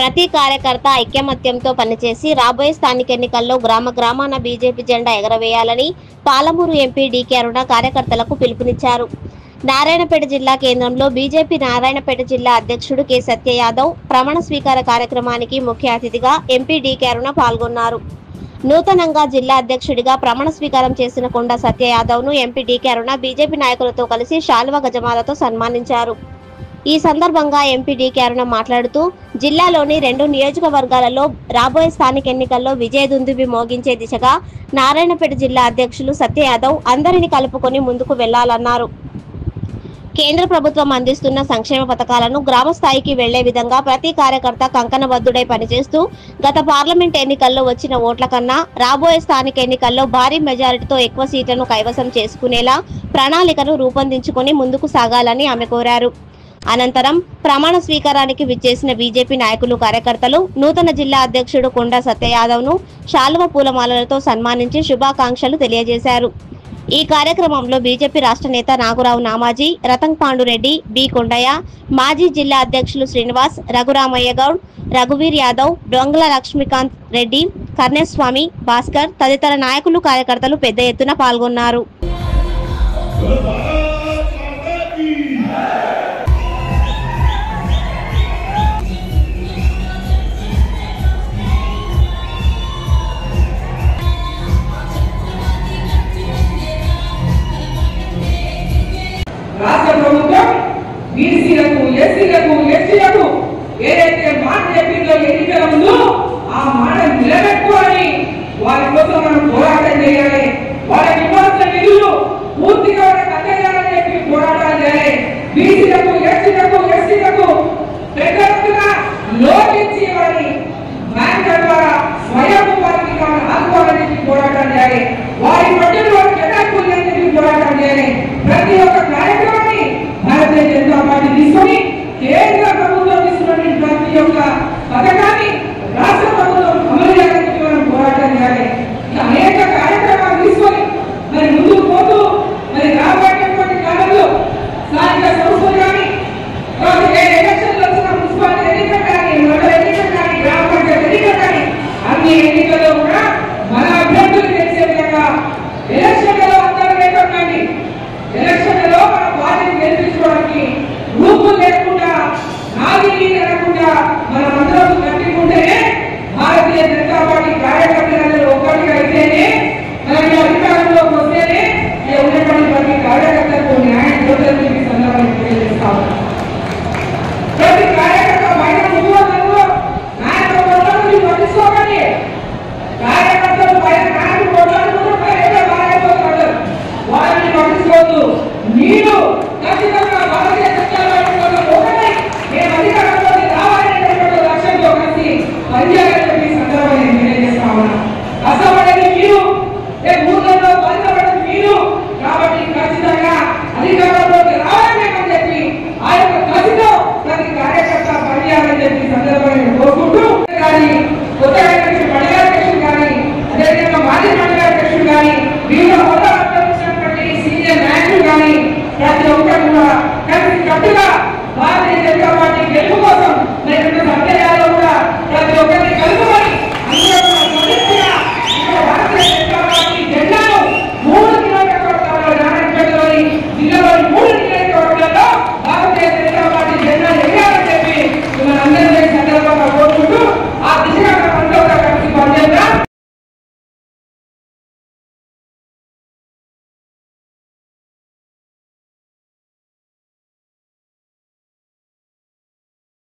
ప్రతి కార్యకర్త ఐక్యమత్యంతో పనిచేసి రాబోయే స్థానిక ఎన్నికల్లో గ్రామాన బీజేపీ జెండా ఎగరవేయాలని పాలమూరు ఎంపీ డీకే అరుణ కార్యకర్తలకు పిలుపునిచ్చారు. నారాయణపేట జిల్లా కేంద్రంలో బీజేపీ నారాయణపేట జిల్లా అధ్యక్షుడు కె సత్య యాదవ్ ప్రమాణ స్వీకార కార్యక్రమానికి ముఖ్య అతిథిగా ఎంపీ డీకే అరుణ పాల్గొన్నారు. నూతనంగా జిల్లా అధ్యక్షుడిగా ప్రమాణ స్వీకారం చేసిన కొండ సత్య యాదవ్ ను ఎంపీ డీకే అరుణ బీజేపీ నాయకులతో కలిసి శాలువ గజమాలతో సన్మానించారు. ఈ సందర్భంగా ఎంపీ డీకే అరుణ మాట్లాడుతూ జిల్లాలోని 2 నియోజకవర్గాలలో రాబోయే స్థానిక ఎన్నికల్లో విజయదుందుబి మోగించే దిశగా నారాయణపేట జిల్లా అధ్యక్షులు సత్య యాదవ్ అందరినీ కలుపుకొని ముందుకు వెళ్లాలన్నారు. కేంద్ర ప్రభుత్వం అందిస్తున్న సంక్షేమ పథకాలను గ్రామ స్థాయికి వెళ్లే విధంగా ప్రతి కార్యకర్త కంకణబద్దుడై పనిచేస్తూ గత పార్లమెంట్ ఎన్నికల్లో వచ్చిన ఓట్ల కన్నా రాబోయే స్థానిక ఎన్నికల్లో భారీ మెజారిటీతో ఎక్కువ సీట్లను కైవసం చేసుకునేలా ప్రణాళికను రూపొందించుకొని ముందుకు సాగాలని ఆమె కోరారు. అనంతరం ప్రమాణ స్వీకారానికి విచ్చేసిన బీజేపీ నాయకులు కార్యకర్తలు నూతన జిల్లా అధ్యక్షుడు కొండ సత్య యాదవ్ ను శాలువ పూలమాలలతో సన్మానించి శుభాకాంక్షలు తెలియజేశారు. ఈ కార్యక్రమంలో బీజేపీ రాష్ట్ర నేత నాగురావు నామాజీ, రతంగ్ పాండురెడ్డి, బి కొండయ్య, మాజీ జిల్లా అధ్యక్షులు శ్రీనివాస్, రఘురామయ్య గౌడ్, రఘువీర్ యాదవ్, డొంగల లక్ష్మీకాంత్ రెడ్డి, కర్ణేస్వామి, భాస్కర్ తదితర నాయకులు కార్యకర్తలు పెద్ద ఎత్తున పాల్గొన్నారు. రాష్ట్ర ప్రభుత్వం బీసీలకు, ఎస్సీలకు, ఎస్టీలకు ఏదైతే మాట చెప్పిందో ఎన్నికల ముందు ఆ మాట నిలబెట్టుకోవాలి. వారి కోసం మనం పోరాటం చేయాలి. వాళ్ళకి ఇవ్వాల్సిన నిధులు పూర్తిగా వాళ్ళకి అందజేయాలని చెప్పి పోరాటాలు చేయాలి. బీసీలకు, ఎస్సీలకు, ఎస్టీలకు పెద్ద ఎత్తున లోన్ ఇచ్చి వారి బ్యాంకుల ద్వారా స్వయం వారికి ఆదుకోవాలని చెప్పి పోరాటం చేయాలి. వారి ప్రజలు వారికి కేటాయించాలని చెప్పి పోరాటం చేయాలి. ప్రతి ఒక్క కార్యక్రమాన్ని భారతీయ జనతా పార్టీ తీసుకొని కేంద్ర ప్రభుత్వం తీసుకున్న ప్రతి ఒక్క పథకాన్ని రాష్ట్ర ప్రభుత్వం అమలు చేయాలని మనం పోరాటం చేయాలి. అనేక కార్యక్రమాలు తీసుకొని మరి ముందుకు పోతూ మరి రాబోయేటువంటి కాలంలో స్థానిక సంస్థలు కానీ ఎలక్షన్లు వచ్చిన మున్సిపాలిటీ ఎన్నికలు కానీ, మండల ఎన్నికలు కానీ, గ్రామ పంచాయతీ ఎన్నికలు కానీ అన్ని ఎన్నికల్లో కూడా మన అభ్యర్థులు తెలిసే విధంగా ఎలక్షన్లలో అందరూ లేకుండా ఎలక్షన్లలో మన పార్టీని గెలిపించుకోవడానికి రూపులు లేకుండా నాగిని లేకుండా మనం అందరం కట్టుకుంటేనే భారతీయ జనతా పార్టీ కార్యకర్తలందరూ ఒక్కటిగా అయితేనే మనకి అధికారంలోకి వస్తేనే ఉన్నటువంటి ప్రతి కార్యకర్తలకు న్యాయం జరుగుతుందని సందర్భంగా తెలియజేస్తాము. ప్రతి కార్యకర్త బయట ముందు నాయకత్వంలో మీరు పట్టించుకోకండి. కార్యకర్తలు బయట నాయకులు కొట్లాడుకుంటూ బయట బాగాపోతారు. వారిని పట్టించుకోవద్దు. మీరు ఖచ్చితంగా భారతీయ జనతా పార్టీ కోసం ఒకటై మేము అధికారంలోకి రావాలనేటువంటి లక్ష్యంతో కలిసి పనిచేయాలని చెప్పి సందర్భంగా నేను తెలియజేస్తా ఉన్నా. కష్టపడేది మీరు, ఊళ్ళలో బాధపడేది మీరు. కాబట్టి ఖచ్చితంగా అధికారంలోకి రావాలని చెప్పి ఆ యొక్క కసితో ప్రతి కార్యకర్త పనిచేయాలని చెప్పి సందర్భంగా నేను కోరుకుంటూ కానీ కొత్త అధ్యక్షుడు మండల అధ్యక్షుడు కానీ అదేవిధంగా మాజీ మండల అధ్యక్షుడు కానీ వివిధ హోదా అనుభవించినటువంటి సీనియర్ నాయకులు కానీ ప్రతి ఒక్కరు కూడా కలిసి కట్టుగా భారతీయ జనతా పార్టీ గెలుపు కోసం